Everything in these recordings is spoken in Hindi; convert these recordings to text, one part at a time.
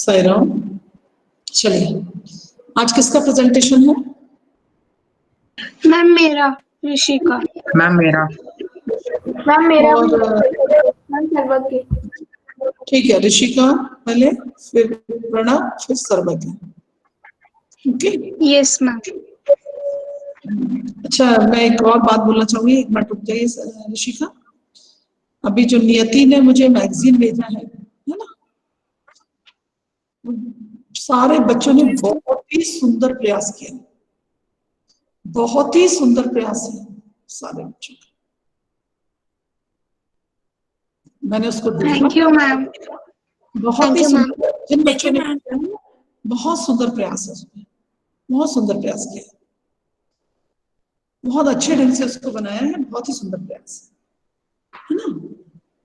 साई राम। चलिए, आज किसका प्रेजेंटेशन है? मैम मेरा, ऋषिका। मैम मेरा। मैम मेरा और मैम सर्वत की। ठीक है, ऋषिका पहले, फिर प्रणव, फिर सर्वज्ञ। ओके। Yes ma'am. अच्छा, मैं एक और बात बोलना चाहूंगी, एक मिनट रुक जाइए ऋषिका। अभी जो नियति ने मुझे मैगजीन भेजा है ना, सारे बच्चों ने बहुत ही सुंदर प्रयास किया, बहुत ही सुंदर प्रयास है सारे बच्चों का। मैंने उसको देखा। Thank you ma'am. बहुत ही सुंदर, जिन बच्चों ने बहुत सुंदर प्रयास है उसमें, बहुत सुंदर प्रयास किया, बहुत अच्छे ढंग से उसको बनाया है, बहुत ही सुंदर प्रयास है ना।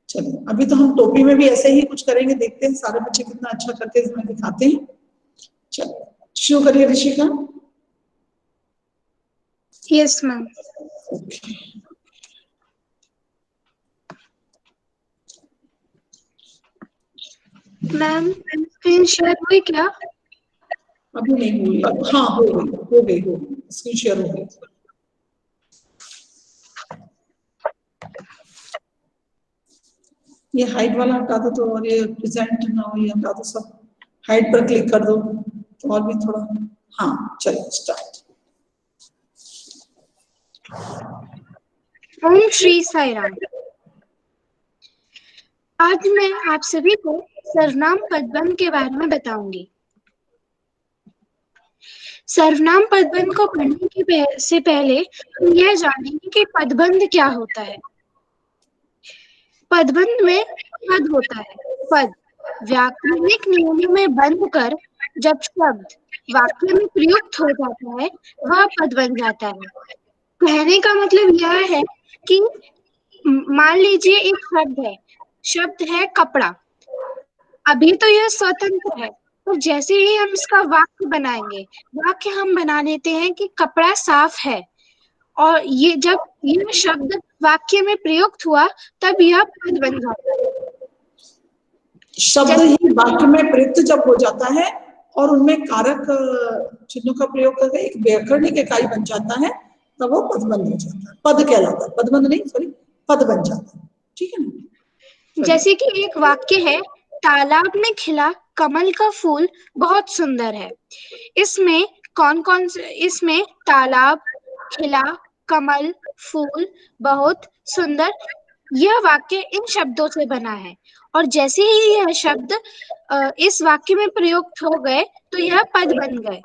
चलिए, अभी तो हम टोपी में भी ऐसे ही कुछ करेंगे, देखते हैं सारे बच्चे कितना अच्छा करके इसमें दिखाते हैं। चलिए शुरू करिए Rishika. Yes ma'am. Okay. Ma'am screen share हुई क्या? अभी नहीं हुई, हाँ हो गई स्क्रीन शेयर हो गई। ये हाइड वाला हटा दो तो, और ये प्रेजेंट ना हो, ये हटा दो सब, हाइड पर क्लिक कर दो तो और भी थोड़ा। हाँ चलिए स्टार्ट। ओम श्री साई राम। आज मैं आप सभी को सर्वनाम पदबंध के बारे में बताऊंगी। सर्वनाम पदबंध को पढ़ने से पहले हम यह जानेंगे कि पदबंध क्या होता है। पदबंध में पद होता है। पद व्याकरणिक नियमों में बंध कर जब शब्द वाक्य में प्रयुक्त हो जाता है वह पद बन जाता है। कहने का मतलब यह है कि मान लीजिए एक शब्द है कपड़ा। अभी तो यह स्वतंत्र है, तो जैसे ही हम इसका वाक्य बनाएंगे, वाक्य हम बना लेते हैं कि कपड़ा साफ है, और ये जब यह शब्द वाक्य में प्रयुक्त हुआ तब यह पद बन जाता है। शब्द ही वाक्य में प्रयुक्त जब हो जाता है और उनमें कारक चिन्हों का प्रयोग करके एक व्याकरणिक इकाई बन जाता है, तब वो पदबंध हो जाता है, पद कहलाता है, पदबंध नहीं सॉरी, पद बन जाता है। ठीक है ना। जैसे कि एक वाक्य है, तालाब में खिला कमल का फूल बहुत सुंदर है। इसमें कौन कौन से, इसमें तालाब, खिला, कमल, फूल, बहुत सुंदर, यह वाक्य इन शब्दों से बना है। और जैसे ही यह शब्द इस वाक्य में प्रयुक्त हो गए तो यह पद बन गए।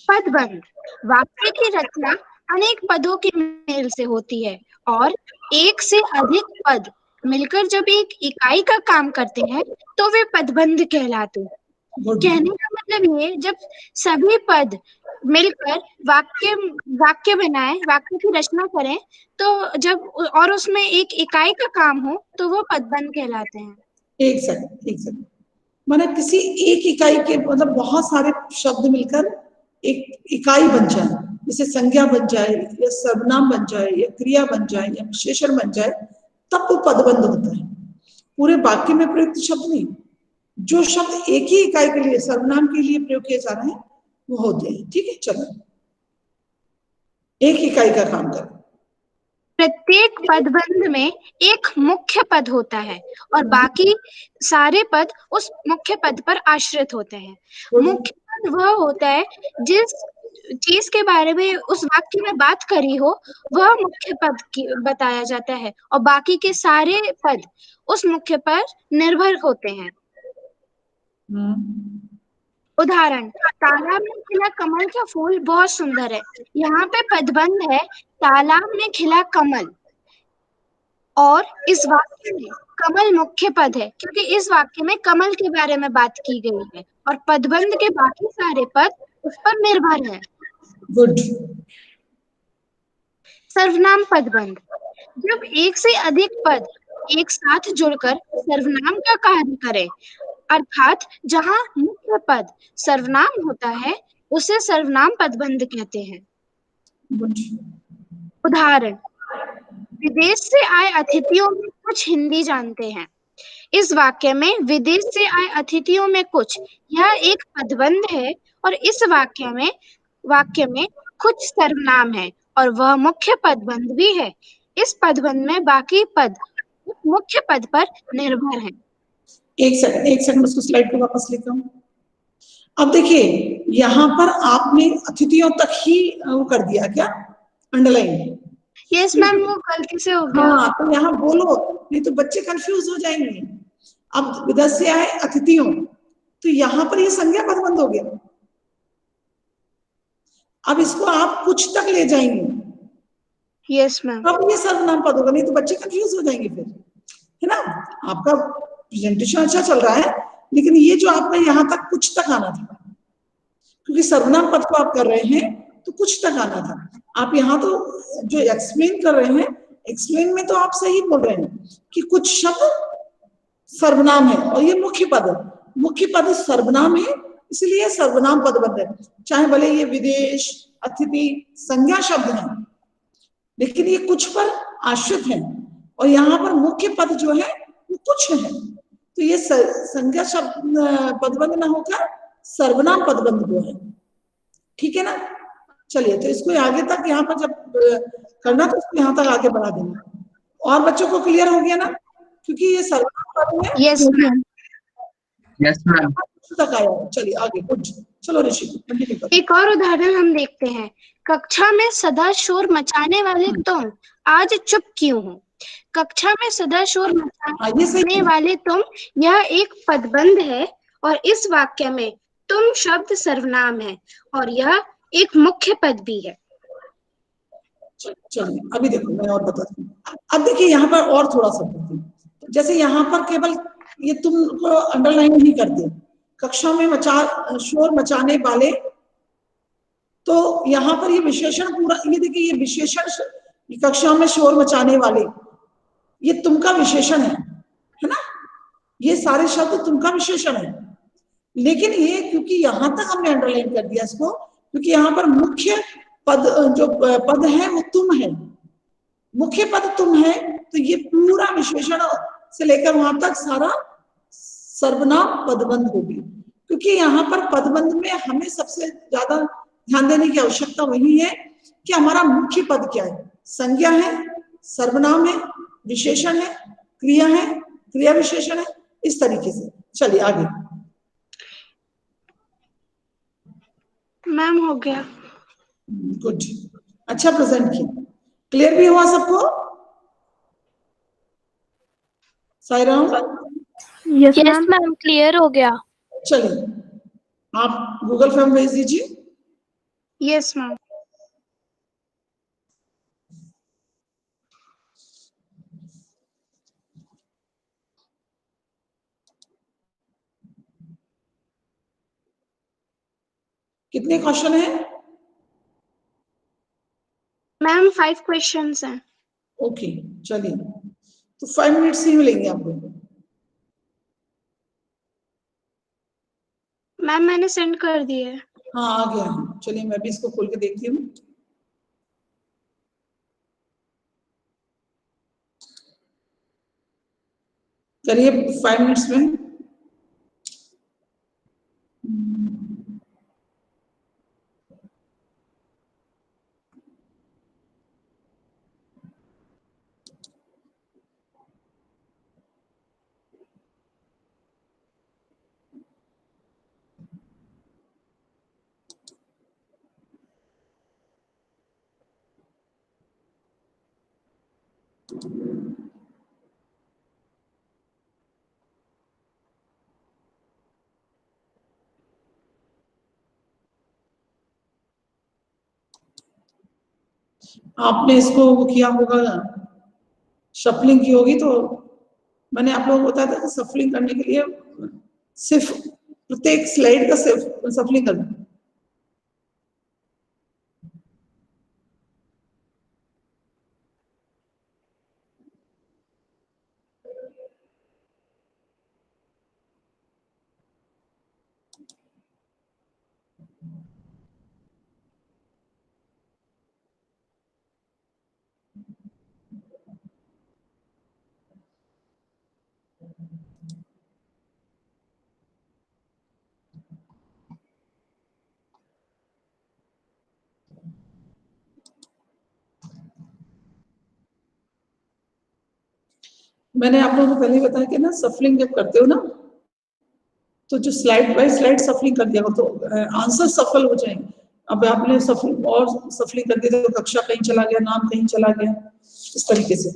पदबंध वाक्य की रचना अनेक पदों के मेल से होती है, और एक से अधिक पद मिलकर जब एक इकाई का काम करते हैं तो वे पदबंध कहलाते हैं। कहने का मतलब ये, जब सभी पद मिलकर वाक्य बनाए, वाक्य की रचना करें, तो जब और उसमें एक इकाई का काम हो तो वो पदबंध कहलाते हैं। एक सेकंड, माने किसी एक इकाई के मतलब बहुत सारे शब्द मिलकर एक इकाई बन जाए, जैसे संज्ञा बन जाए या सर्वनाम बन जाए या क्रिया बन जाए या विशेषण बन जाए, तब वो पदबंध होता है। पूरे वाक्य में प्रयुक्त शब्द नहीं, जो शब्द एक ही इकाई के लिए, सर्वनाम के लिए प्रयोग किए जा रहे हैं वो होते हैं। ठीक है, चलो एक इकाई का काम करें। प्रत्येक पदबंध में एक मुख्य पद होता है और बाकी सारे पद उस मुख्य पद पर आश्रित होते हैं। मुख्य पद वह होता है जिस चीज के बारे में उस वाक्य में बात करी हो वह मुख्य पद बताया जाता है, और बाकी के सारे पद उस मुख्य पर निर्भर होते हैं। उदाहरण, तालाब में खिला कमल का फूल बहुत सुंदर है। यहाँ पे पदबंध है तालाब में खिला कमल, और इस वाक्य में कमल मुख्य पद है क्योंकि इस वाक्य में कमल के बारे में बात की गई है, और पदबंध के बाकी सारे पद उस पर निर्भर है। गुड। सर्वनाम पदबंध, जब एक से अधिक पद एक साथ जुड़कर सर्वनाम का कार्य करें, अर्थात जहां मुख्य पद सर्वनाम होता है उसे सर्वनाम पदबंध कहते हैं। उदाहरण, विदेश से आए अतिथियों में कुछ हिंदी जानते हैं। इस वाक्य में विदेश से आए अतिथियों में कुछ, यह एक पदबंध है और इस वाक्य में कुछ सर्वनाम है और वह मुख्य पदबंध भी है। इस पदबंध में बाकी पद मुख्य पद पर निर्भर है। एक सेकंड उसको स्लाइड को वापस लेता हूँ। अब देखिए यहाँ पर आपने अतिथियों तक ही वो कर दिया क्या, अंडरलाइन? यस मैम, वो गलती से हो गया। हाँ, तो यहाँ बोलो, नहीं तो बच्चे कंफ्यूज हो जाएंगे। अब विदेश से आए अतिथियों, तो यहाँ पर ये संज्ञा पदबंध हो गया। अब इसको आप कुछ तक ले जाएंगे, यस मैम। अब ये सर्वनाम पद होगा, नहीं तो बच्चे कंफ्यूज हो जाएंगे फिर, है ना? आपका प्रेजेंटेशन अच्छा चल रहा है, लेकिन ये जो आपका यहाँ तक कुछ तक आना था, क्योंकि सर्वनाम पद को आप कर रहे हैं तो कुछ तक आना था। आप यहाँ तो जो एक्सप्लेन कर रहे हैं, एक्सप्लेन में तो आप सही बोल रहे हैं कि कुछ शब्द सर्वनाम है और ये मुख्य पद है। मुख्य पद सर्वनाम है, इसलिए सर्वनाम पदबंध है। चाहे भले ये विदेश, अतिथि संज्ञा शब्द है, लेकिन ये कुछ पर आश्रित है और यहाँ पर मुख्य पद जो है वो कुछ है, तो ये संज्ञा शब्द पदबंध ना होकर सर्वनाम पदबंध को है। ठीक है ना? चलिए, तो इसको आगे तक यहाँ पर जब करना तो इसको यहाँ तक आगे बढ़ा देना। और बच्चों को क्लियर हो गया ना? क्योंकि ये सर्वनाम पद है। Yes ma'am. Yes ma'am. तक आया। चलिए आगे कुछ, चलो ऋषि कंटिन्यू करो। एक और उदाहरण हम देखते हैं। कक्षा में सदा शोर मचाने वाले तुम आज चुप क्यों हो? कक्षा में सदा शोर हाँ, ये सही मचाने है। वाले तुम, यह एक पदबंध है और इस वाक्य में तुम शब्द सर्वनाम है और यह एक मुख्य पद भी है। चलिए अभी देखो मैं और बताती हूँ। अब देखिए यहाँ पर और थोड़ा सा देखते हैं। जैसे यहाँ पर केवल ये तुमको अंडरलाइन नहीं करते, कक्षा में शोर मचाने वाले, तो यहाँ पर ये विशेषण पूरा, ये देखिए ये विशेषण, कक्षा में शोर मचाने वाले, ये तुमका विशेषण है ना? ये सारे शब्द तुमका विशेषण है, लेकिन ये क्योंकि यहां तक हमने अंडरलाइन कर दिया इसको, क्योंकि यहाँ पर मुख्य पद जो पद है वो तुम है, मुख्य पद तुम है, तो ये पूरा विशेषण से लेकर वहां तक सारा सर्वनाम पदबंध होगी। क्योंकि यहाँ पर पदबंध में हमें सबसे ज्यादा ध्यान देने की आवश्यकता वही है कि हमारा मुख्य पद क्या है, संज्ञा है, सर्वनाम है, विशेषण है, क्रिया है, क्रिया विशेषण है, इस तरीके से। चलिए आगे। मैम हो गया। गुड, अच्छा प्रेजेंट किया। क्लियर भी हुआ सबको? साईराम? यस मैम, क्लियर हो गया। चलिए आप गूगल फॉर्म भेज दीजिए। Yes ma'am. कितने क्वेश्चन है? मैम 5 क्वेश्चंस हैं। ओके, चलिए तो 5 मिनट्स ही मिलेंगे आपको। मैम मैंने सेंड कर दिए। हाँ आ गया है, चलिए मैं भी इसको खोल के देखती हूँ। करिए 5 मिनट्स में। आपने इसको वो किया होगा, शफलिंग की होगी, तो मैंने आप लोगों को बताया था कि सफलिंग करने के लिए सिर्फ प्रत्येक स्लाइड का सिर्फ सफलिंग करना। मैंने आप लोगों को पहले ही बताया कि ना सफलिंग जब करते हो ना तो जो स्लाइड बाय स्लाइड सफलिंग कर दिया तो आंसर सफल हो जाएंगे। अब आपने सफलिंग और सफलिंग कर दी तो कक्षा कहीं चला गया, नाम कहीं चला गया, इस तरीके से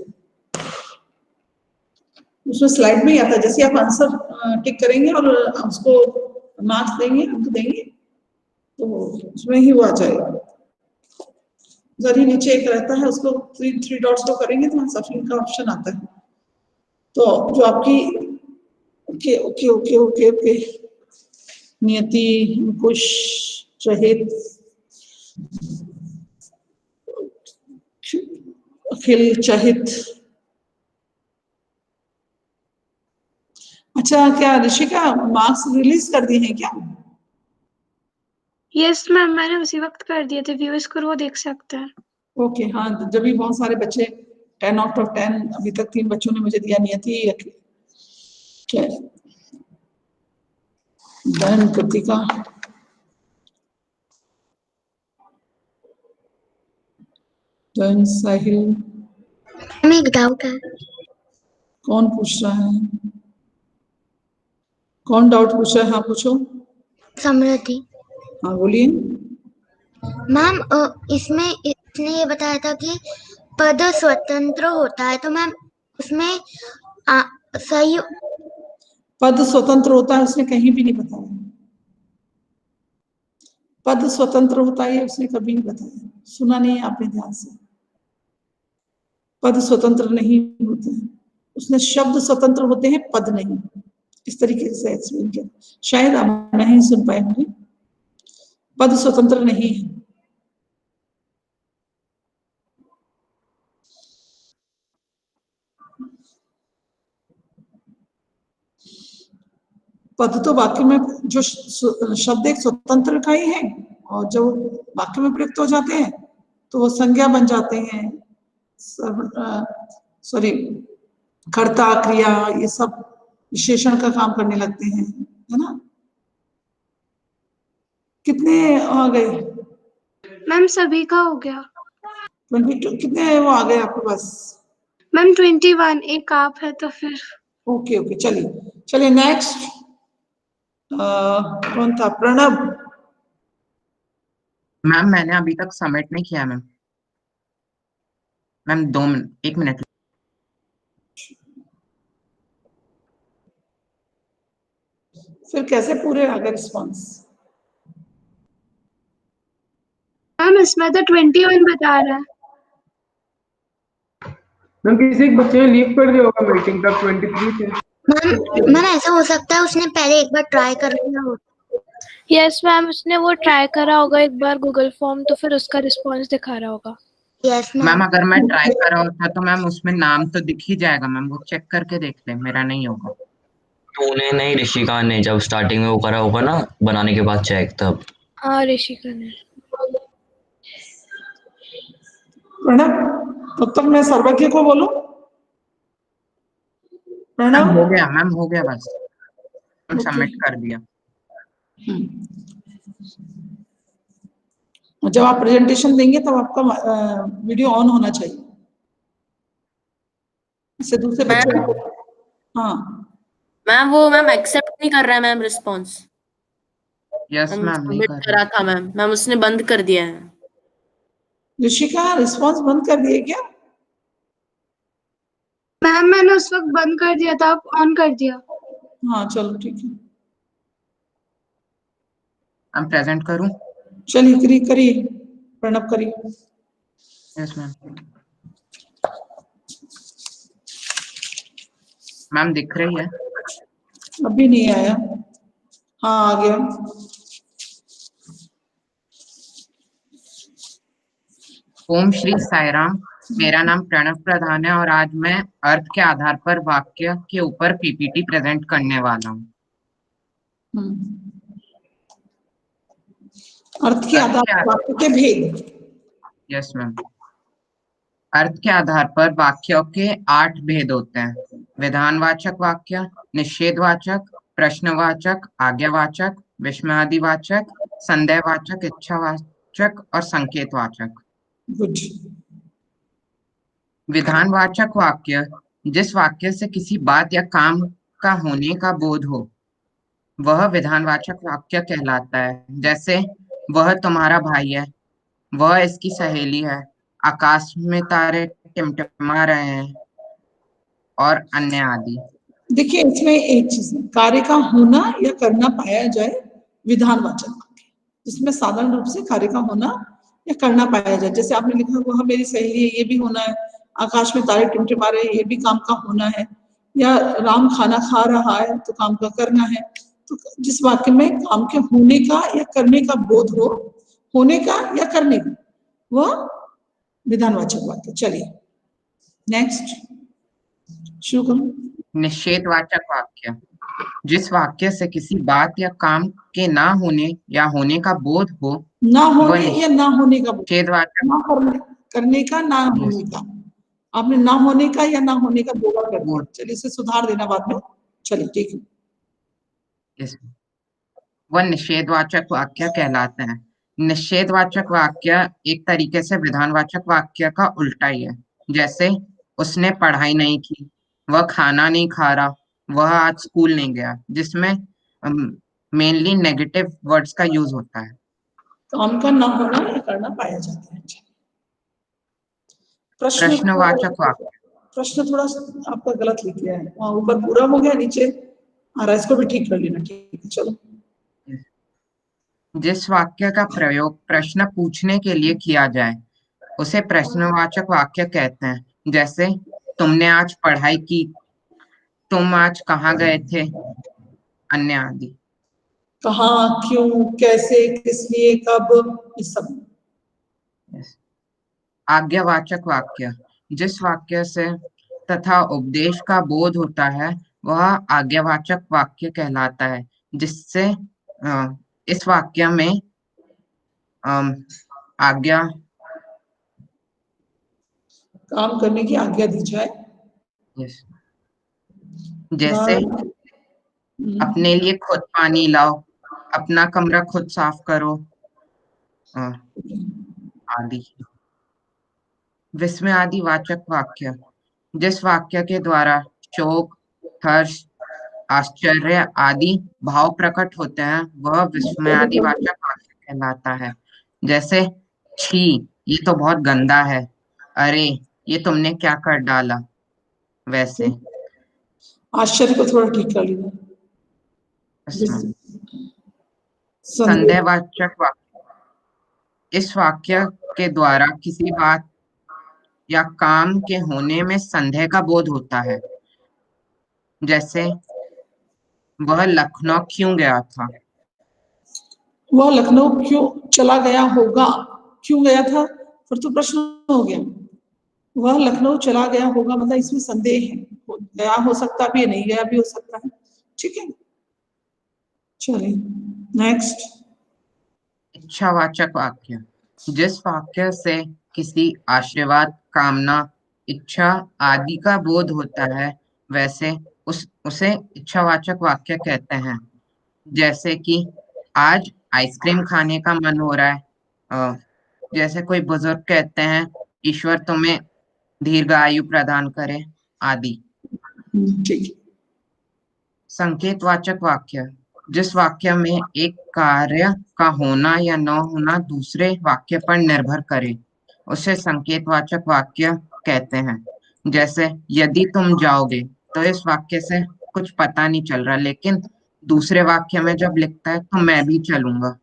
उसमें स्लाइड में ही आता है। जैसे आप आंसर टिक करेंगे और उसको मार्क्स देंगे, अंक देंगे, तो उसमें ही वो आ जाएगा। जरी नीचे एक रहता है, उसको थ्री डॉट्स को करेंगे तो सफलिंग का ऑप्शन आता है। तो जो आपकी okay okay okay okay okay नियति, अंकुश, शहीद, अखिल, चाहित, अच्छा क्या ऋषिका मार्क्स रिलीज कर दिए हैं क्या? यस मैम, मैंने उसी वक्त कर दिए थे, व्यूअर्स को वो देख सकते हैं। ओके हाँ, जब भी बहुत सारे बच्चे 10 आउट ऑफ 10 अभी तक 3 बच्चों ने मुझे दिया, नियति, बहन कृतिका, बहन साहिल। हमें एक डाउट है। कौन पूछ रहा है? कौन डाउट पूछ रहा है? हाँ पूछो। समृद्धि हाँ बोलिए। मैम, इसमें इसने ये बताया था कि पद स्वतंत्र होता है, तो मैम उसमें सही पद स्वतंत्र होता है उसने कहीं भी नहीं बताया। पद स्वतंत्र होता है उसने कभी नहीं बताया, सुना नहीं है आपने ध्यान से। पद स्वतंत्र नहीं होते हैं, उसने शब्द स्वतंत्र होते हैं, पद नहीं। इस तरीके से एक्सप्लेन किया, शायद आप नहीं सुन पाए होंगे। पद स्वतंत्र नहीं है। पद तो वाक्य में जो शब्द एक स्वतंत्र का ही है, और जब वाक्य में प्रयुक्त हो जाते हैं तो वो संज्ञा बन जाते हैं। सॉरी, कर्ता, क्रिया, ये सब विशेषण का काम करने लगते हैं, है ना। कितने आ गए? मैम सभी का हो गया। 22 कितने वो आ गए आपके पास? मैम 21, एक आप है तो फिर। ओके ओके, चलिए चलिए नेक्स्ट। कौन था? प्रणव। मैम मैंने अभी तक सबमिट नहीं किया मैम। Ma'am 1 minute. फिर कैसे पूरे आ गए रिस्पॉन्स? मैम इसमें तो 21 बता रहा है। मैम किसी एक बच्चे ने लीव कर दिया होगा मीटिंग तक 23 थे। मैम ऐसा हो सकता है उसने पहले एक बार ट्राई कर लिया हो। यस मैम, उसने वो ट्राई करा होगा एक बार गूगल फॉर्म, तो फिर उसका रिस्पॉन्स दिखा रहा होगा। Yes ma'am ma'am. अगर मैं ट्राई कर रहा होता तो मैम उसमें नाम तो दिख ही जाएगा मैम, वो चेक करके देख ले, मेरा नहीं होगा। तो उन्हें नहीं, ऋषिका ने जब स्टार्टिंग में वो करा होगा ना बनाने के बाद चेक, तब। हाँ ऋषिका ने। प्रणव, तब तक मैं सर्वज्ञ को बोलूं? मैम प्रणव हो गया मैम, हो गया बस, सबमिट कर दिया। जब आप प्रेजेंटेशन देंगे तब आपका वीडियो ऑन होना चाहिए, इससे दूसरे बच्चे। हाँ मैम वो मैम एक्सेप्ट नहीं कर रहा है मैम रिस्पॉन्स। यस हम मैम, नहीं सबमिट कर करा था मैम, मैम उसने बंद कर दिया है। ऋषिका रिस्पॉन्स बंद कर दिए क्या? मैम मैंने उस वक्त बंद कर दिया था, आप ऑन कर दिया। हाँ चलो ठीक है, हम प्रेजेंट करूं? चलिए करिए, प्रणव करिए। Yes ma'am. मैम दिख रही है? अभी नहीं आया। हाँ आ गया। ओम श्री साईराम। मेरा नाम प्रणव प्रधान है और आज मैं अर्थ के आधार पर वाक्य के ऊपर पीपीटी प्रेजेंट करने वाला हूँ। अर्थ के आधार पर वाक्य के भेद। Yes ma'am. अर्थ के आधार पर वाक्यों के 8 भेद होते हैं: विधानवाचक वाक्य, निषेधवाचक, प्रश्नवाचक, आज्ञावाचक, विस्मयादिवाचक, संदेहवाचक, इच्छावाचक और संकेतवाचक। गुड। विधानवाचक वाक्य जिस वाक्य से किसी बात या काम का होने का बोध हो वह विधानवाचक वाक्य कहलाता है। जैसे वह तुम्हारा भाई है, वह इसकी सहेली है, आकाश में तारे टिमटिमा रहे हैं और अन्य आदि। देखिए इसमें एक चीज है, कार्य का होना या करना पाया जाए विधानवाचक वाक्य, जिसमें साधारण रूप से कार्य का होना या करना पाया जाए। जैसे आपने लिखा वह मेरी सहेली है, ये भी होना है। आकाश में तारे टिमटिमा रहे हैं, ये भी काम का होना है। या राम खाना खा रहा है तो काम का करना है। तो जिस वाक्य में काम के होने का या करने का बोध हो, होने का या करने का, वह विधानवाचक वाक्य। चलिए नेक्स्ट शुरू करूं। निषेधवाचक वाक्य, जिस वाक्य से किसी बात या काम के ना होने या होने का बोध हो ना वह होने या ना होने का बोध, निषेधवाचक। ना करने का, ना होने का। आपने ना होने का या ना होने का बोला कर दिया। चलिए इसे सुधार देना बाद में। चलिए ठीक है। वह निषेधवाचक वाक्य कहलाते हैं। निषेधवाचक वाक्य एक तरीके से विधानवाचक वाक्य का उल्टा ही है। जैसे उसने पढ़ाई नहीं की, वह खाना नहीं खा रहा, वह आज स्कूल नहीं गया, जिसमें मेनली नेगेटिव वर्ड्स का यूज होता है। काम का ना होना या करना पाया जाता है। प्रश्नवाचक वाक्य, प्रश्न थोड़ा आपका गलत लिख गया है, वहाँ ऊपर पूरा हो गया, नीचे आ रहा है, इसको भी ठीक कर लेना। ठीक है चलो। जिस वाक्य का प्रयोग प्रश्न पूछने के लिए किया जाए उसे प्रश्नवाचक वाक्य कहते हैं। जैसे तुमने आज पढ़ाई की, तुम आज कहाँ गए थे, अन्य आदि। कहाँ, क्यों, कैसे, किस लिए, कब, ये सब। आज्ञावाचक वाक्य, जिस वाक्य से तथा उपदेश का बोध होता है वह आज्ञावाचक वाक्य कहलाता है। जिससे इस वाक्य में आज्ञा, काम करने की आज्ञा दी जाए। जैसे अपने लिए खुद पानी लाओ, अपना कमरा खुद साफ करो, आदि। विस्मयादि वाचक वाक्य, जिस वाक्य के द्वारा शोक, हर्ष, आश्चर्य आदि भाव प्रकट होते हैं वह विस्मयादि वाचक वाक्य कहलाता है। जैसे छी, ये तो बहुत गंदा है, अरे ये तुमने क्या कर डाला, वैसे। आश्चर्य को थोड़ा ठीक कर लेना। संदेह, संदेहवाचक वाक्य, इस वाक्य के द्वारा किसी बात या काम के होने में संदेह का बोध होता है। जैसे वह लखनऊ क्यों गया था, वह लखनऊ क्यों चला गया होगा, क्यों गया था फिर तो प्रश्न हो गया। वह लखनऊ चला गया होगा मतलब इसमें संदेह है, गया हो सकता भी है, नहीं गया भी हो सकता है। ठीक है चलिए नेक्स्ट। इच्छावाचक वाक्य, जिस वाक्य से किसी आशीर्वाद, कामना, इच्छा आदि का बोध होता है वैसे उसे इच्छावाचक वाक्य कहते हैं। जैसे कि आज आइसक्रीम खाने का मन हो रहा है, जैसे कोई बुजुर्ग कहते हैं ईश्वर तुम्हें दीर्घायु प्रदान करे, आदि। ठीक। संकेतवाचक वाक्य, जिस वाक्य में एक कार्य का होना या न होना दूसरे वाक्य पर निर्भर करे उसे संकेतवाचक वाक्य कहते हैं। जैसे यदि तुम जाओगे, तो इस वाक्य से कुछ पता नहीं चल रहा, लेकिन दूसरे वाक्य में जब लिखता है तो मैं भी चलूंगा,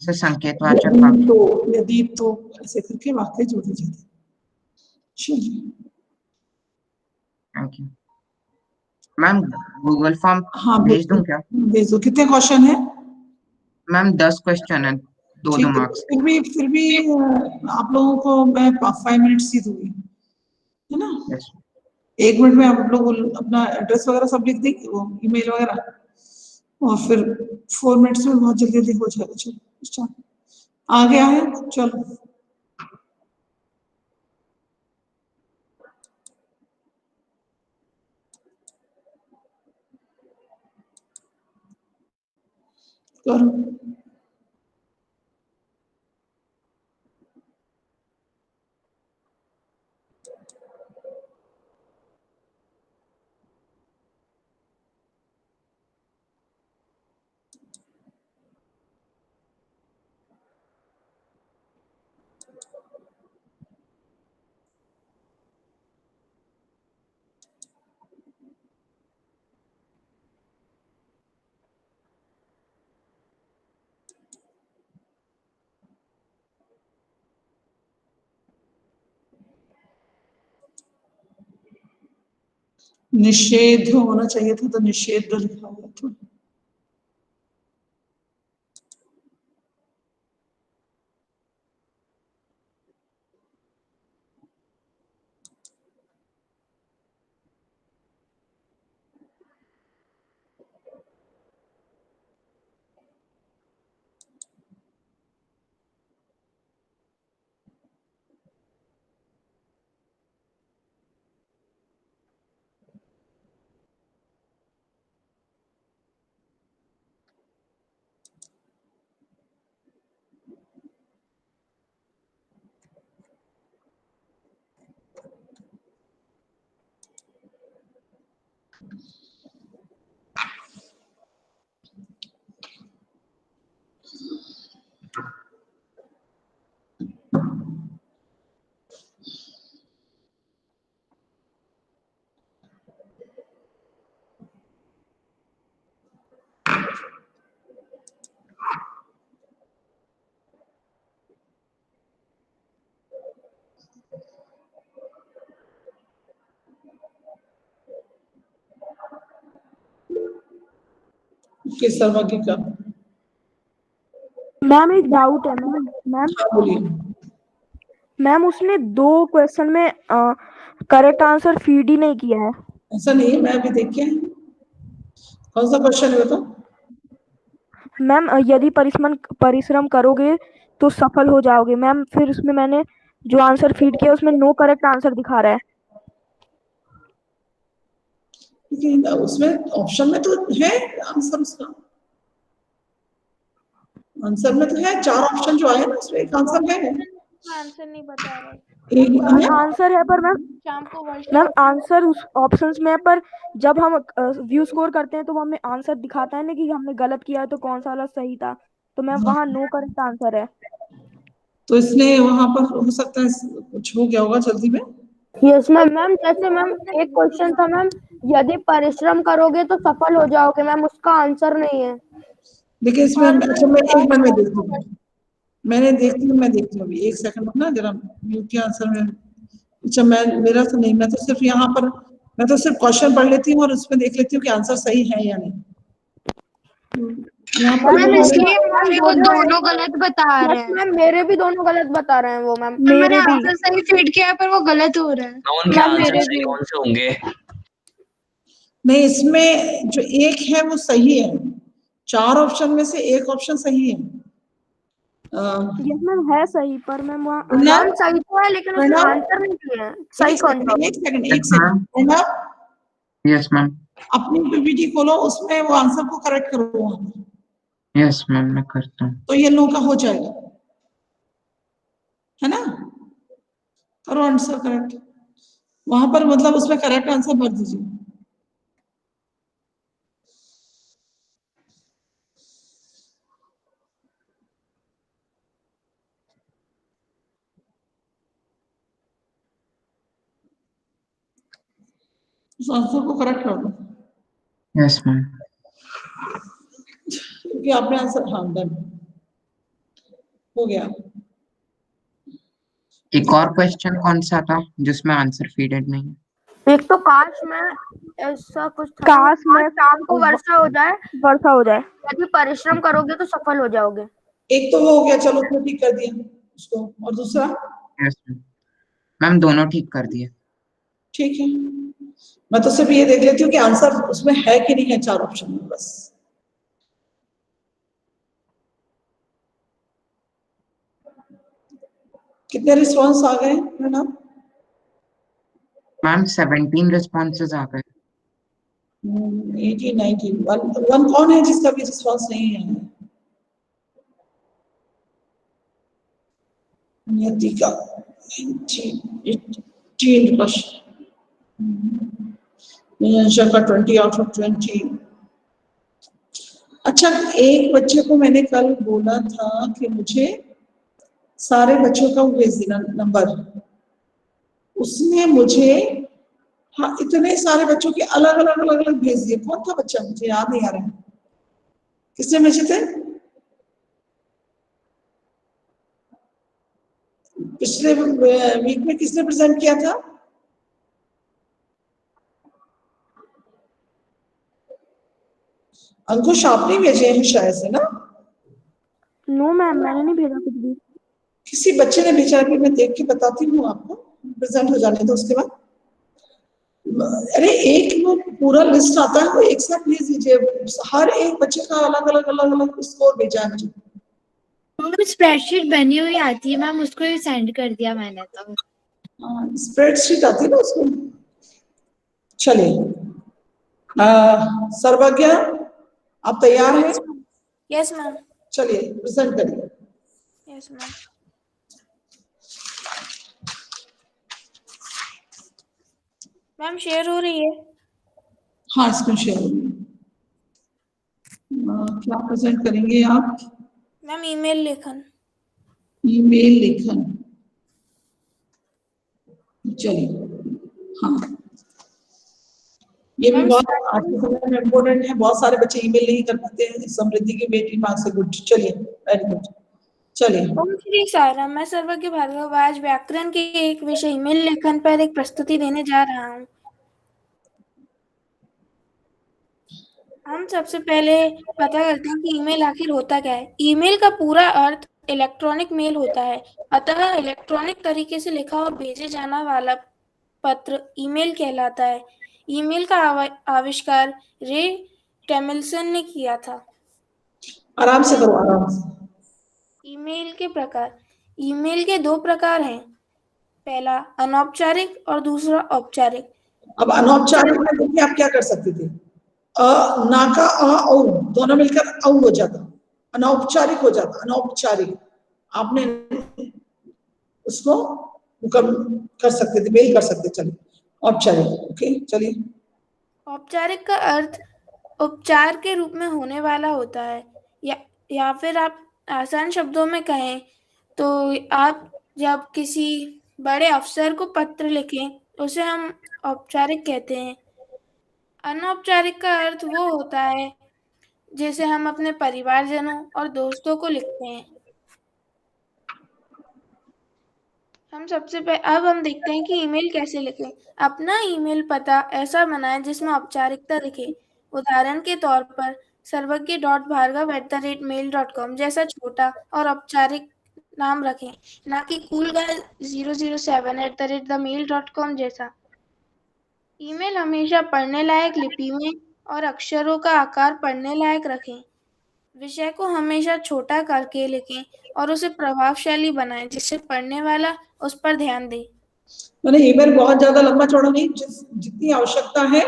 इसे संकेतवाचक वाक्य। यदि तो ऐसे करके वाक्य जोड़े जाते हैं। चलिए thank you ma'am. Google form हाँ भेज दूं क्या? भेज दो। कितने क्वेश्चन है? मैम 10 क्वेश्चन है, दो ठीक है, मार्क्स। फिर भी आप लोगों को मैं 5 मिनट्स ही दूंगी, है ना। यस 1 मिनट में आप लोग अपना एड्रेस वगैरह सब लिख देंगे, वो ईमेल वगैरह, और फिर 4 मिनट्स में बहुत जल्दी जल्दी हो जाएगा। चलो स्टार्ट, आ गया है, चलो करो। निषेध होना चाहिए था, तो निषेध लिखा हुआ था। किस शर्मा की का? मैम एक डाउट है मैम हाँ बोलिए। मैम उसने 2 क्वेश्चन में करेक्ट आंसर फीड ही नहीं किया है। ऐसा नहीं है, मैं अभी देख के आई हूँ। कौन सा क्वेश्चन है बताओ? मैम यदि परिश्रम करोगे तो सफल हो जाओगे। मैम फिर उसमें मैंने जो आंसर फीड किया उसमें नो करेक्ट आंसर दिखा रहा है। लेकिन उसमें ऑप्शन में तो है आंसर, उसका आंसर में तो है 4 ऑप्शन जो आए ना, उसमें एक आंसर है। आंसर नहीं बता रहा है। एक आंसर है पर शाम को मैम आंसर उस ऑप्शंस में है, पर जब हम व्यू स्कोर करते हैं तो वो हमें आंसर दिखाता है ना कि हमने गलत किया है तो कौन सा वाला सही था। तो मैम वहाँ नो करेक्ट आंसर है। तो इसने वहां पर हो सकता है कुछ हो गया होगा जल्दी में। Yes ma'am. मैम जैसे मैम एक क्वेश्चन था मैम, यदि परिश्रम करोगे तो सफल हो जाओगे, मैम उसका आंसर नहीं है। देखिए इसमें अच्छा, मैं एक बार मैं देखती हूँ, मैं देखती हूँ अभी 1 सेकंड ना जरा म्यूट के आंसर में। अच्छा मैं मेरा तो नहीं, मैं तो सिर्फ यहाँ पर मैं तो सिर्फ क्वेश्चन पढ़ लेती हूँ और उसमें देख लेती हूँ कि आंसर सही है या नहीं। यहाँ पर मैम वो इसलिए मेरे को दोनों गलत बता रहे हैं। मैम मेरे भी दोनों गलत बता रहे हैं वो मैम। मैंने आंसर सही फीड किया पर वो गलत हो रहा है। कौन के आंसर सही कौन से होंगे? नहीं, इसमें जो एक है वो सही है, 4 ऑप्शन में से एक ऑप्शन सही है। यस मैम है सही, पर मैम वहाँ मैम सही तो है लेकिन उसने आंसर नहीं दिया है। सही कौन सा? एक सेकंड प्रणव, यस मैम। अपनी पीपीटी खोलो, उसमें वो आंसर को करेक्ट करो वहां पर। यस मैम मैं करता हूँ। तो ये नो का हो जाएगा, है ना? करो आंसर करेक्ट वहां पर, मतलब उसमें करेक्ट आंसर भर दीजिए। उस आंसर को करेक्ट कर दो। Yes ma'am. क्योंकि आपने आंसर, हाँ डन हो गया। एक और क्वेश्चन कौन सा था जिसमें आंसर फीडेड नहीं है? एक तो काश में ऐसा कुछ था, काश में शाम को वर्षा हो जाए, यदि परिश्रम करोगे तो सफल हो जाओगे। एक तो वो हो गया, चलो उसने ठीक कर दिया उसको, और दूसरा? Yes ma'am. मैम दोनों ठीक कर दिए। ठीक है, मैं तो सिर्फ ये देख लेती हूँ कि आंसर उसमें है कि नहीं है 4 ऑप्शन में, बस। कितने रिस्पॉन्स आ गए मैडम? मैम 17 रिस्पॉन्सेज आ गए। 18, 19, वन कौन है जिसका भी रिस्पॉन्स नहीं है? नियति का 18 का 20 आउट ऑफ 20। अच्छा, एक बच्चे को मैंने कल बोला था कि मुझे सारे बच्चों का भेज देना नंबर, उसने मुझे, हाँ इतने सारे बच्चों के अलग अलग भेज दिए। कौन था बच्चा, मुझे याद नहीं आ रहा है, किसने भेजे थे? पिछले वीक में किसने प्रेजेंट किया था? अंकुश आपने भेजे हैं शायद से ना? नो मैम, मैंने नहीं भेजा कुछ भी। किसी बच्चे ने भेजा है, मैं देख के बताती हूँ आपको, प्रेजेंट हो जाने दो उसके बाद। अरे एक वो पूरा लिस्ट आता है, वो एक साथ भेज दीजिए, हर एक बच्चे का अलग अलग अलग अलग स्कोर भेजा है मुझे। स्प्रेडशीट बनी हुई आती है मैम, उसको ही सेंड कर दिया मैंने तो। स्प्रेडशीट आती है ना उसको। चलिए सर्वज्ञ आप तैयार हैं? Yes ma'am. चलिए प्रेजेंट करिए। Yes ma'am. मैम शेयर हो रही है? हाँ स्क्रीन शेयर हो रही है। क्या प्रेजेंट करेंगे आप? मैम ईमेल लेखन। ईमेल लेखन, चलिए हाँ, ये भी बहुत आज के समय में इम्पोर्टेंट है। बहुत सारे बच्चे ईमेल नहीं कर पाते हैं। समृद्धि की बेटी मार्क्स से गुड। चलिए वेरी गुड। चलिए ओम श्री साईराम, मैं सर्वज्ञ भार्गव आज व्याकरण के एक विषय ईमेल लेखन पर एक प्रस्तुति देने जा रहा हूँ। हम सबसे पहले पता करते हैं कि ईमेल आखिर होता क्या है। ईमेल का पूरा अर्थ इलेक्ट्रॉनिक मेल होता है। अतः इलेक्ट्रॉनिक तरीके से लिखा और भेजे जाना वाला पत्र ईमेल कहलाता है। ईमेल का आविष्कार रे टॉमलिंसन ने किया था। आराम से करो, आराम से। ईमेल के प्रकार। ईमेल के दो प्रकार हैं, पहला अनौपचारिक और दूसरा औपचारिक। अब अनौपचारिक में देखिए आप क्या कर सकते थे, ना का औ दोनों मिलकर औ हो जाता, अनौपचारिक हो जाता। अनौपचारिक आपने उसको कर सकते थे, मेल कर सकते। चलिए औपचारिक, ओके चलिए। औपचारिक का अर्थ उपचार के रूप में होने वाला होता है, या फिर आप आसान शब्दों में कहें तो आप जब किसी बड़े अफसर को पत्र लिखें उसे हम औपचारिक कहते हैं। अनौपचारिक का अर्थ वो होता है जैसे हम अपने परिवारजनों और दोस्तों को लिखते हैं। अब हम देखते हैं कि ईमेल कैसे लिखें। अपना ईमेल पता ऐसा बनाएं जिसमें औपचारिकता दिखे। उदाहरण के तौर पर sarvagya.bhargav@mail.com जैसा छोटा और औपचारिक नाम रखें, ना कि coolguy007@mail.com जैसा। ईमेल हमेशा पढ़ने लायक लिपि में और अक्षरों का आकार पढ़ने लायक रखें। विषय को हमेशा छोटा करके लिखें और उसे प्रभावशाली बनाएं जिससे पढ़ने वाला उस पर ध्यान दे। मैंने ईमेल बहुत ज्यादा लंबा चौड़ा नहीं, जितनी आवश्यकता है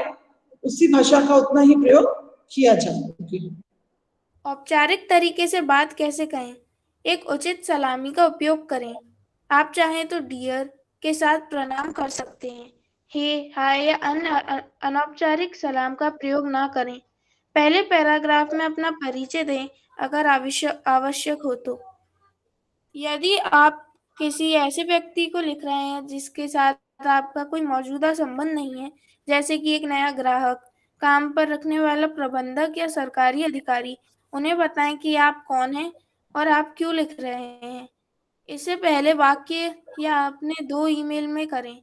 उसी भाषा का उतना ही प्रयोग किया जाए। औपचारिक तरीके से बात कैसे कहें? एक उचित सलामी का उपयोग करें। आप चाहें तो डियर के साथ प्रणाम कर सकते हैं। हे, हाय या अन्य अनौपचारिक सलाम का प्रयोग ना करें। पहले पैराग्राफ में अपना परिचय दें अगर आवश्यक हो तो। यदि आप किसी ऐसे व्यक्ति को लिख रहे हैं जिसके साथ आपका कोई मौजूदा संबंध नहीं है, जैसे कि एक नया ग्राहक, काम पर रखने वाला प्रबंधक या सरकारी अधिकारी, उन्हें बताएं कि आप कौन हैं और आप क्यों लिख रहे हैं। इससे पहले वाक्य या अपने 2 ईमेल में करें,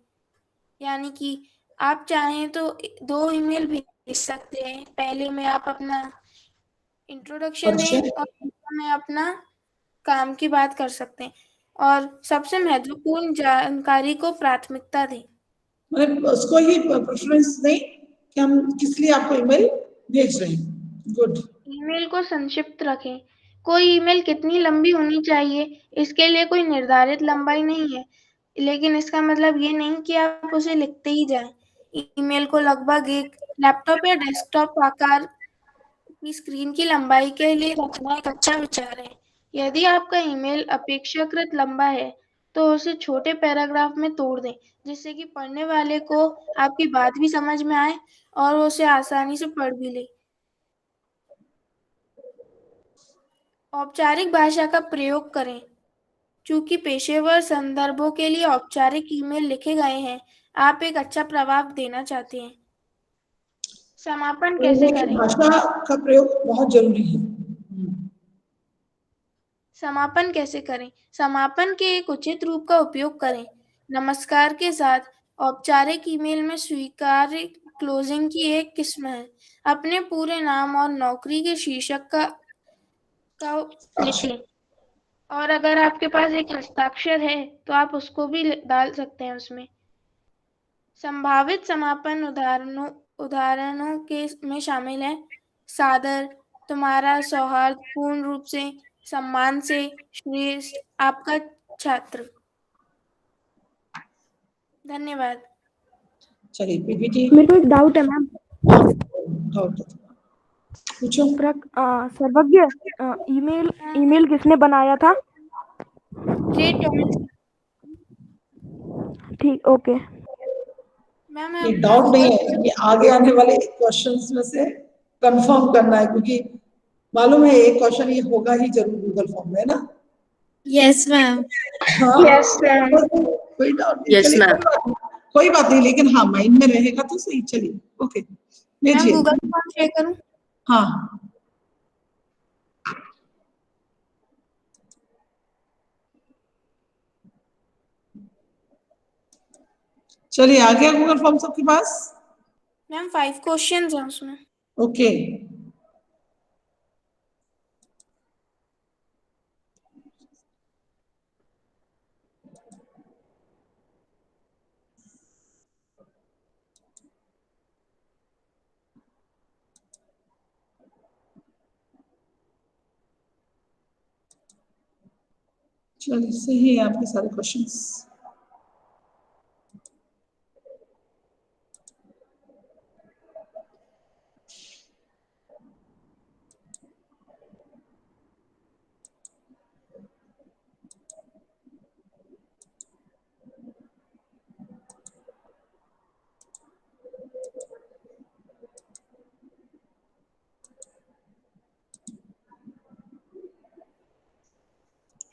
यानी कि आप चाहें तो 2 ईमेल भेज सकते हैं। पहले में आप अपना इंट्रोडक्शन दें और दूसरा में अपना काम की बात कर सकते हैं, और सबसे महत्वपूर्ण जानकारी को प्राथमिकता दें। मतलब उसको ही प्रेफरेंस दें कि हम किस लिए आपको ईमेल भेज रहे हैं। गुड। ईमेल को संक्षिप्त रखें। कोई ईमेल कितनी लंबी होनी चाहिए, इसके लिए कोई निर्धारित लंबाई नहीं है, लेकिन इसका मतलब ये नहीं कि आप उसे लिखते ही जाएं। ईमेल को लगभग एक लैपटॉप या डेस्कटॉप आकार की स्क्रीन की लंबाई के लिए रखना एक अच्छा विचार है। यदि आपका ईमेल अपेक्षाकृत लंबा है तो उसे छोटे पैराग्राफ में तोड़ दें, जिससे कि पढ़ने वाले को आपकी बात भी समझ में आए और वो उसे आसानी से पढ़ भी ले। औपचारिक भाषा का प्रयोग करें। चूंकि पेशेवर संदर्भों के लिए औपचारिक ईमेल लिखे गए हैं, आप एक अच्छा प्रभाव देना चाहते हैं। समापन कैसे करें? भाषा का प्रयोग बहुत जरूरी है। समापन कैसे करें? समापन के एक उचित रूप का उपयोग करें। नमस्कार के साथ औपचारिक ईमेल में स्वीकार्य क्लोजिंग की एक किस्म है। अपने पूरे नाम और नौकरी के शीर्षक का लिखें। और अगर आपके पास एक हस्ताक्षर है तो आप उसको भी डाल सकते हैं उसमें। संभावित समापन उदाहरणों के में शामिल है सादर, तुम्हारा, सौहार्द, पूर्ण रूप से, सम्मान से, श्रेष्ठ, आपका छात्र। धन्यवाद। चलिए पीपीटी मेरे को एक डाउट है मैम। पूछो। सर्वज्ञ, ईमेल किसने बनाया था? रे टॉमस। ठीक, ओके। मैम ये डाउट नहीं है, ये आगे आने वाले क्वेश्चंस में से कंफर्म करना है, क्योंकि मालूम है एक क्वेश्चन ये होगा ही जरूर गूगल फॉर्म में, ना? Yes ma'am. हाँ, यस मैम। कोई डाउट नहीं। Yes, चलिए, ma'am. कोई बात नहीं, लेकिन हाँ माइंड में रहेगा तो सही। चलिए ओके, मैम भेजिए। गूगल फॉर्म शेयर करूं? हाँ, चलिए आ गया गूगल फॉर्म सबके पास? मैम 5 क्वेश्चंस हैं उसमें। ओके, चलिए सही है आपके सारे क्वेश्चंस।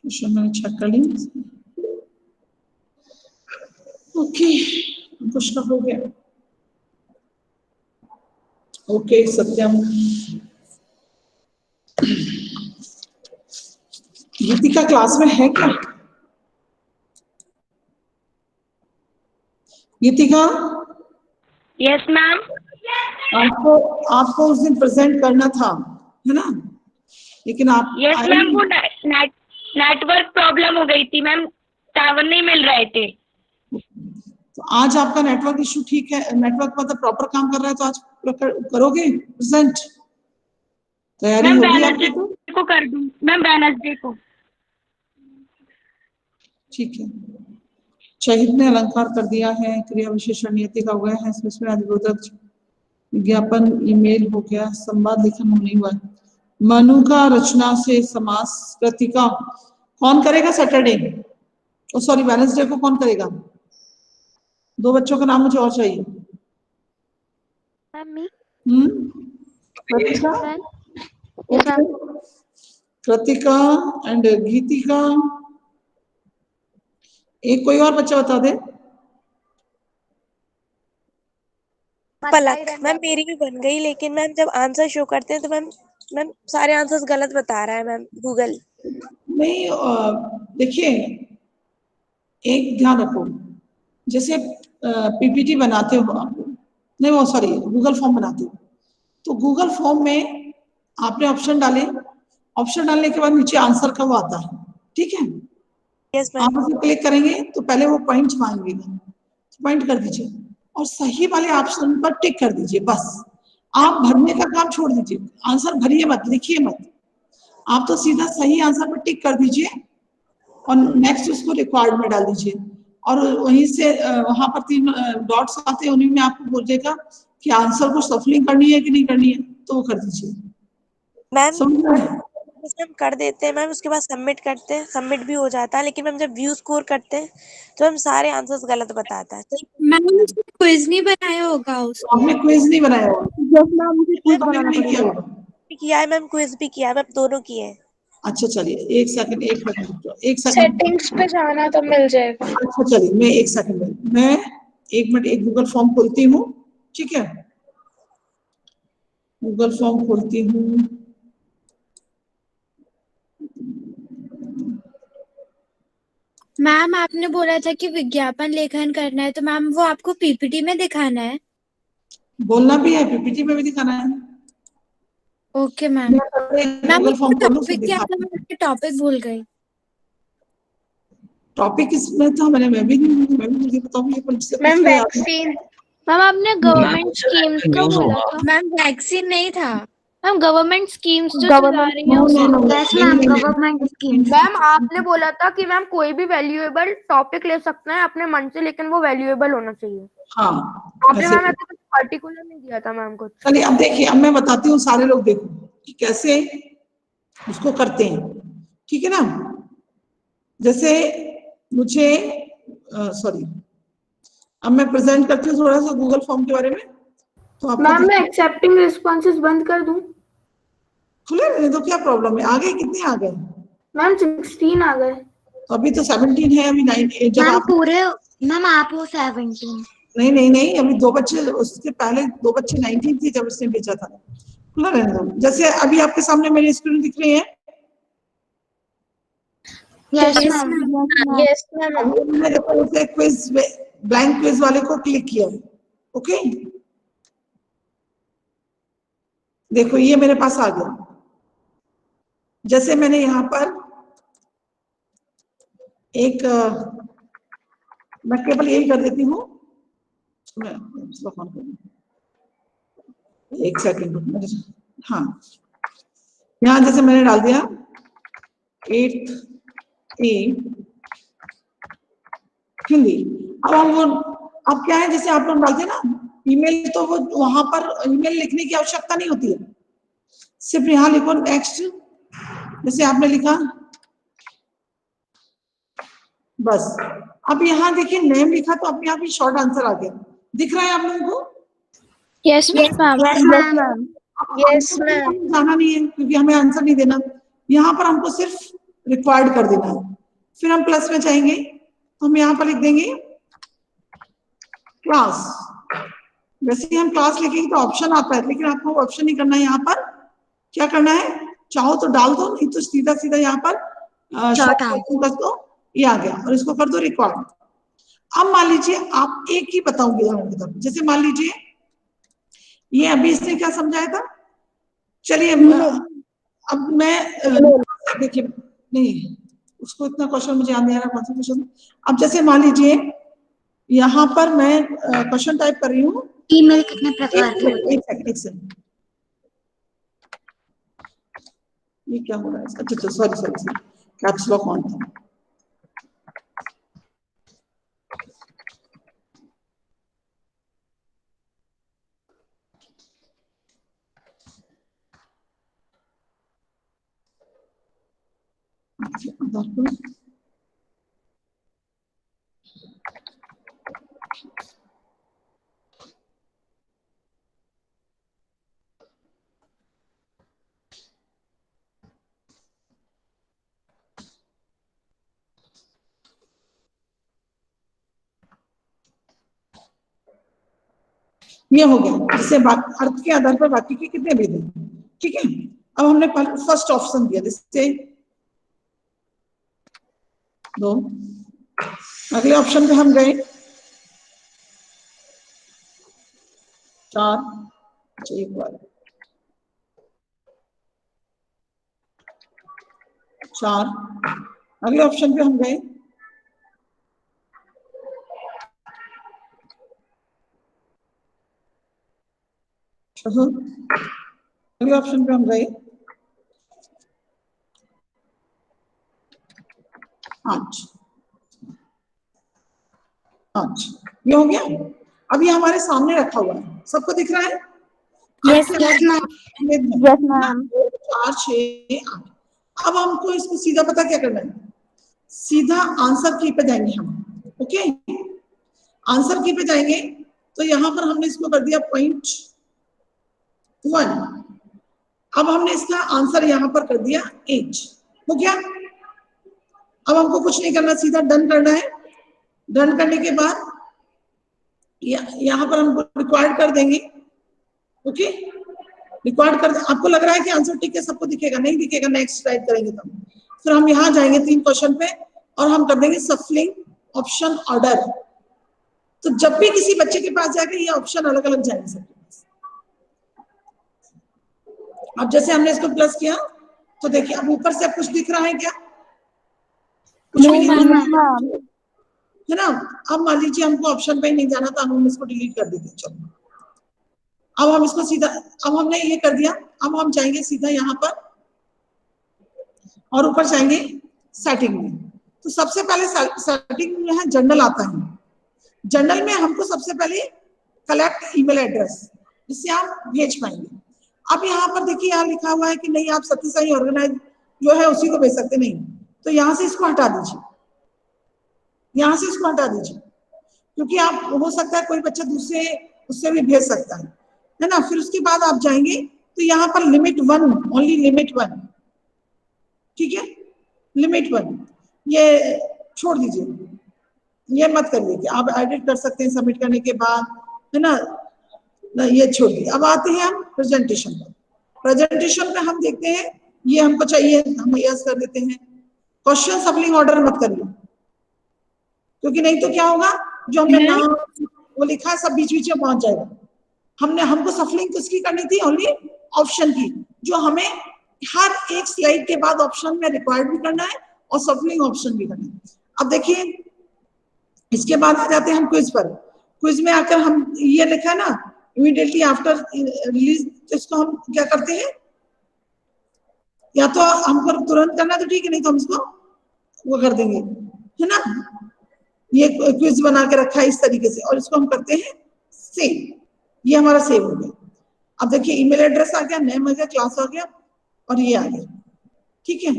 क्वेश्चन मैंने चेक कर लिया। ओके, कुछ का हो गया। ओके सत्यम, गीतिका क्लास में है क्या? गीतिका? Yes ma'am. आपको उस दिन प्रेजेंट करना था, है ना? लेकिन आप यस मैम, वो नेटवर्क प्रॉब्लम हो गई थी मैम, टावर नहीं मिल रहे थे। तो आज आपका नेटवर्क इशू ठीक है, नेटवर्क मतलब प्रॉपर काम कर रहा है, तो आज करोगे प्रेजेंट? तैयारी मैम होगी वेडनेसडे आपकी? को कर दूं मैम, वेडनेसडे को। ठीक है। शहीद ने अलंकार कर दिया है, क्रिया विशेषण नियति का हो गया है, इसमें अधिबोधक विज्ञापन ईमेल हो गया, संवाद लेखन नहीं हुआ। मनु का रचना से समास कृतिका कौन करेगा सैटरडे? ओ सॉरी, वेडनेसडे को कौन करेगा? 2 बच्चों का नाम मुझे और चाहिए। कृतिका, कृतिका एंड गीतिका। एक कोई और बच्चा बता दे। पलक। मैम मेरी भी बन गई, लेकिन मैम जब आंसर शो करते हैं तो मैम सारे आंसर्स गलत बता रहा है मैम गूगल। नहीं, देखिए एक ध्यान रखो, जैसे पीपीटी बनाते हो आप, नहीं वो सॉरी गूगल फॉर्म बनाते हो, तो गूगल फॉर्म में आपने ऑप्शन डाले, ऑप्शन डालने के बाद नीचे आंसर का वो आता है, ठीक है? Yes ma'am. आप उसे क्लिक करेंगे तो पहले वो पॉइंट मांगेगा, पॉइंट कर दीजिए और सही वाले ऑप्शन पर टिक कर दीजिए। बस आप भरने का काम छोड़ दीजिए, आंसर भरिए मत, लिखिए मत, आप तो सीधा सही आंसर पर टिक कर दीजिए और नेक्स्ट उसको रिक्वायर्ड में डाल दीजिए, और वहीं से वहां पर 3 डॉट्स आते हैं, उन्हीं में आपको बोलेगा कि आंसर को सफलिंग करनी है कि नहीं करनी है, तो वो कर दीजिए। मैम हम कर देते हैं मैम, उसके बाद सबमिट करते हैं, सबमिट भी हो जाता है, लेकिन मैम जब व्यू स्कोर करते हैं तो हम सारे आंसर्स गलत बताता है। मैम उसने क्विज नहीं बनाया होगा उसको। आपने क्विज नहीं बनाया होगा? मुझे क्विज बनाना पड़ेगा। किया है मैम, क्विज भी किया है मैम, दोनों किए हैं। अच्छा चलिए, एक सेकंड, एक सेकंड। सेटिंग्स पे जाना तो मिल जाएगा। अच्छा चलिए, मैं एक सेकंड, मैं 1 मिनट एक गूगल फॉर्म खोलती हूँ, ठीक है? गूगल फॉर्म खोलती हूँ। मैम आपने बोला था कि विज्ञापन लेखन करना है, तो मैम वो आपको पीपीटी में दिखाना है? बोलना भी है, पीपीटी में भी दिखाना है। Okay ma'am. Ma'am Google form खोलो, फिर टॉपिक क्या दिखा। था, मैं टॉपिक भूल गई। टॉपिक इसमें था, मैं भी मुझे बताऊँ ये कौन से मैम पूछ रहे हैं आप? वैक्सीन। मैम आपने गवर्नमेंट स्कीम्स का न्यूज़ बोला होगा। था। मैम वैक्सीन नहीं था। मैम गवर्नमेंट स्कीम्स जो चला गवर्नमेंट रही है नो, उसका। नो, नो, यस नहीं, मैम, नहीं, नहीं। Government schemes. मैम आपने बोला था कि मैम कोई भी वैल्यूएबल टॉपिक ले सकते हैं अपने मन से, लेकिन वो वैल्यूएबल होना चाहिए। हाँ, आपने ऐसे मैम ऐसा कुछ पर्टिकुलर नहीं दिया था मैम कुछ। चलिए अब देखिए, अब मैं बताती हूँ, सारे लोग देखो कि कैसे उसको करते हैं, ठीक है ना। जैसे मुझे सॉरी, अब मैं प्रेजेंट करती हूँ थोड़ा सा गूगल फॉर्म के बारे में, तो आपको मैम मैं एक्सेप्टिंग रिस्पॉन्सेज बंद कर दूं? खुले रहने दो, क्या प्रॉब्लम है। आ गए, कितने आ गए? मैम 16 आ गए। तो अभी तो 17 है, अभी 9 जब मैम आप पूरे, मैम आप हो 17। नहीं नहीं नहीं, अभी 2 बच्चे, उसके पहले 2 बच्चे 19 थी जब उसने भेजा था। खुला रहने दो। जैसे अभी आपके सामने मेरी स्क्रीन दिख रही है। Yes Yes, ma'am. ma'am. Yes ma'am. अभी मैंने देखो उसे क्विज, ब्लैंक क्विज वाले को क्लिक किया है। ओके, देखो ये मेरे पास आ गया। जैसे मैंने यहाँ पर एक मैं केवल यही कर देती हूँ, एक सेकंड। हाँ, यहाँ जैसे मैंने डाल दिया 8A हिंदी। अब हम वो, अब क्या है, जैसे आप लोग डालते हैं ना ईमेल, तो वो वहां पर ईमेल लिखने की आवश्यकता नहीं होती है, सिर्फ यहाँ लिखो नेक्स्ट, जैसे आपने लिखा बस। अब यहाँ देखिए नेम लिखा तो अपने आप ही शॉर्ट आंसर आ गया। दिख रहा है आप लोगों को? Yes ma'am. Yes ma'am. Yes ma'am. जाना नहीं है क्योंकि हमें आंसर नहीं देना, यहाँ पर हमको सिर्फ रिक्वायर्ड कर देना है। फिर हम प्लस में जाएंगे तो हम यहाँ पर लिख देंगे क्लास। वैसे ही हम क्लास लिखेंगे तो ऑप्शन आता है, लेकिन आपको ऑप्शन नहीं करना है। यहाँ पर क्या करना है, चाहो तो डाल दो, नहीं तो सीधा सीधा यहाँ पर शॉर्ट कर दो, ये आ गया, और इसको कर दो रिकॉर्ड। अब मान लीजिए आप एक ही बताऊंगी उदाहरण के तौर पर, जैसे मान लीजिए ये अभी इसने क्या समझाया था। चलिए अब मैं देखिए, नहीं उसको इतना क्वेश्चन मुझे याद नहीं आ रहा, कौन सा क्वेश्चन। अब जैसे मान लीजिए यहाँ पर मैं क्वेश्चन टाइप कर रही हूँ, ईमेल कितने प्रकार के होते हैं? एक सेकंड, ये क्या हो रहा है? अच्छा सॉरी, कैप्स लॉक ऑन था। ये हो गया, जिससे अर्थ के आधार पर बाकी के कितने भेद हैं। ठीक है, अब हमने फर्स्ट ऑप्शन दिया, जिससे 2। अगले ऑप्शन पे हम गए 4, 4। अगले ऑप्शन पे हम गए 6। अगले ऑप्शन पे हम गए 5। ये हो गया। अब ये हमारे सामने रखा हुआ है, सबको दिख रहा है? Yes ma'am. Yes ma'am. 4, 6, 8। अब हमको इसको सीधा पता क्या करना है, सीधा आंसर की पे जाएंगे हम। ओके, आंसर की पे जाएंगे तो यहाँ पर हमने इसको कर दिया 0.1। अब हमने इसका आंसर यहाँ पर कर दिया 8। हो गया। अब हमको कुछ नहीं करना, सीधा डन करना है। डन करने के बाद यहाँ पर हम रिक्वायर्ड कर देंगे। ओके, रिक्वायर्ड कर, आपको लग रहा है कि आंसर ठीक है, सबको दिखेगा? नहीं दिखेगा, नेक्स्ट टाइप करेंगे तब। फिर हम यहाँ जाएंगे 3 क्वेश्चन पे और हम कर देंगे सफलिंग ऑप्शन ऑर्डर। तो जब भी किसी बच्चे के पास जाएगा ये ऑप्शन अलग अलग जाएंगे सबके पास। अब जैसे हमने इसको प्लस किया तो देखिए अब ऊपर से अब कुछ दिख रहा है क्या? कुछ भी नहीं दिख रहा है ना। अब मान लीजिए हमको ऑप्शन पे नहीं जाना था, हम इसको डिलीट कर देंगे। चलो अब हम इसको सीधा, अब हमने ये कर दिया, अब हम जाएंगे सीधा यहाँ पर और ऊपर जाएंगे सेटिंग में। तो सबसे पहले सेटिंग में है जनरल आता है। जनरल में हमको सबसे पहले कलेक्ट ईमेल एड्रेस, जिससे आप भेज पाएंगे। अब यहाँ पर देखिए यहाँ लिखा हुआ है कि नहीं आप सत्य साई ऑर्गेनाइज जो है उसी को भेज सकते, नहीं तो यहाँ से इसको हटा दीजिए, यहाँ से इसको हटा दीजिए, क्योंकि आप हो सकता है कोई बच्चा दूसरे उससे भी भेज सकता है ना। फिर उसके बाद आप जाएंगे तो यहाँ पर लिमिट 1, ओनली लिमिट 1, ठीक है, लिमिट 1 ये छोड़ दीजिए, ये मत करिए कि आप एडिट कर सकते हैं सबमिट करने के बाद, है ना, ये छोड़ दिए। अब आते हैं हम प्रेजेंटेशन पर। प्रेजेंटेशन में हम देखते हैं ये हमको चाहिए, हम यस कर देते हैं। क्वेश्चन सफलिंग ऑर्डर मत करिए, क्योंकि नहीं तो क्या होगा, जो हमने नाम वो लिखा है सब बीच बीच में पहुंच जाएगा। हमको सफलिंग किसकी करनी थी? ओनली ऑप्शन की, जो हमें हर एक स्लाइड के बाद ऑप्शन में रिक्वायर्ड भी करना है और सफलिंग ऑप्शन भी करना है। अब देखिए इसके बाद आ जाते हैं हम क्विज पर। क्विज में आकर हम ये लिखा है ना इमीडिएटली आफ्टर रिलीज, तो इसको हम क्या करते हैं, या तो हमको तुरंत करना तो ठीक है, नहीं तो हम इसको वो कर देंगे, है ना। ये क्विज बना के रखा है इस तरीके से और इसको हम करते हैं सेव। ये हमारा सेव हो गया। अब देखिए ईमेल एड्रेस आ गया, नेम आ गया, क्लास आ गया और ये आ गया, ठीक है,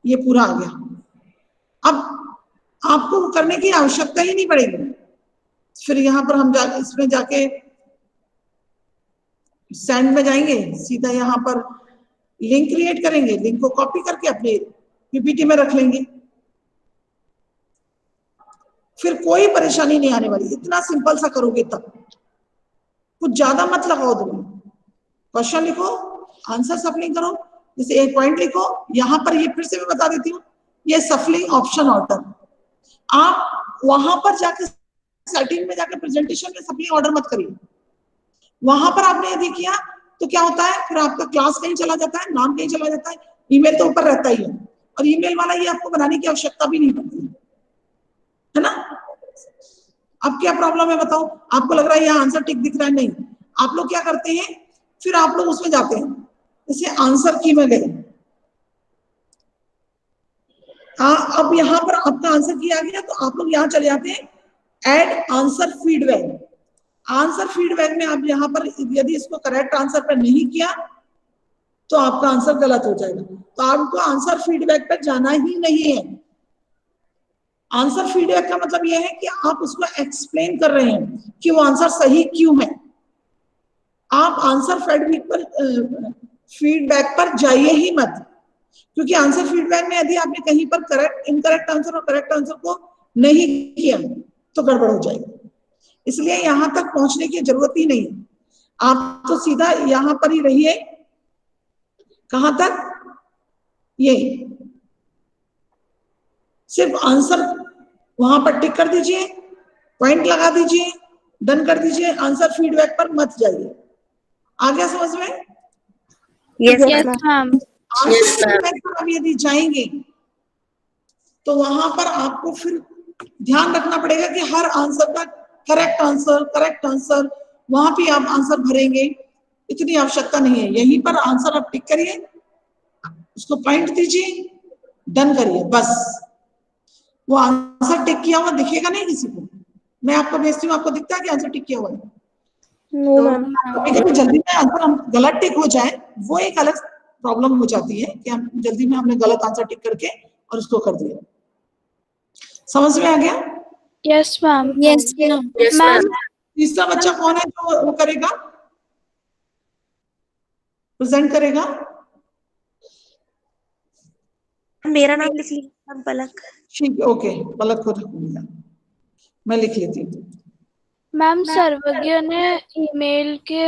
ये पूरा आ गया। अब आपको करने की आवश्यकता ही नहीं पड़ेगी। फिर यहाँ पर हम इसमें जाके सेंड में जाएंगे, सीधा यहाँ पर लिंक क्रिएट करेंगे, लिंक को कॉपी करके अपने पीपीटी में रख लेंगे। फिर कोई परेशानी नहीं आने वाली, इतना सिंपल सा करोगे तब। कुछ ज्यादा मत लगाओ दो, क्वेश्चन लिखो, आंसर सफलिंग करो, जैसे एक पॉइंट लिखो। यहाँ पर ये फिर से मैं बता देती हूँ, ये सफलिंग ऑप्शन ऑर्डर, आप वहां पर जाके सेटिंग में जाके प्रेजेंटेशन में सफलिंग ऑर्डर मत करिए। वहां पर आपने यदि किया तो क्या होता है, फिर आपका क्लास कहीं चला जाता है, नाम कहीं चला जाता है, ईमेल तो ऊपर रहता ही है, और ईमेल वाला ये आपको बनाने की आवश्यकता भी नहीं पड़ती है ना। अब क्या प्रॉब्लम है बताओ, आपको लग रहा है यहाँ आंसर टिक दिख रहा है, नहीं, आप लोग क्या करते हैं, फिर आप लोग उसमें जाते हैं, जैसे आंसर की में गए, अब यहाँ पर आपका आंसर की आ गया, तो आप लोग यहाँ चले जाते हैं add answer feedback. Answer feedback में आप यहाँ पर यदि इसको करेक्ट आंसर पर नहीं किया तो आपका आंसर गलत हो जाएगा, तो आपको आंसर फीडबैक पर जाना ही नहीं है। आंसर फीडबैक का मतलब यह है कि आप उसको एक्सप्लेन कर रहे हैं कि वो आंसर सही क्यों है। आप आंसर फीडबैक पर जाइए ही मत, क्योंकि आंसर फीडबैक में यदि आपने कहीं पर करेक्ट इनकरेक्ट आंसर और करेक्ट आंसर को नहीं किया तो गड़बड़ हो जाएगी। इसलिए यहां तक पहुंचने की जरूरत ही नहीं, आप तो सीधा यहां पर ही रहिए। कहां तक? ये सिर्फ आंसर वहां पर टिक कर दीजिए, पॉइंट लगा दीजिए, डन कर दीजिए, आंसर फीडबैक पर मत जाइए। आ गया समझ में? Yes ma'am. आंसर फीडबैक पर अब यदि जाएंगे तो वहां पर आपको फिर ध्यान रखना पड़ेगा कि हर आंसर का करेक्ट आंसर वहां पे आप आंसर भरेंगे, इतनी आवश्यकता नहीं है। यहीं पर आंसर आप टिक करिए, उसको पॉइंट दीजिए, डन करिए, बस। वो आंसर टिक किया हुआ दिखेगा नहीं किसी को। मैं आपको भेजती हूँ, आपको दिखता है कि आंसर टिक किया हुआ है? No ma'am. तो जल्दी में आंसर हम गलत टिक हो जाए वो एक अलग प्रॉब्लम हो जाती है कि हम जल्दी में हमने गलत आंसर टिक करके और उसको कर दिया। समझ में आ गया? Yes ma'am. Yes ma'am. तीसरा बच्चा कौन है जो वो करेगा, प्रेजेंट करेगा? मेरा नाम लिख लीजिए, पलक। ठीक, ओके, पलक को रखूंगा, मैं लिख लेती हूँ। मैम सर्वज्ञ ने ईमेल के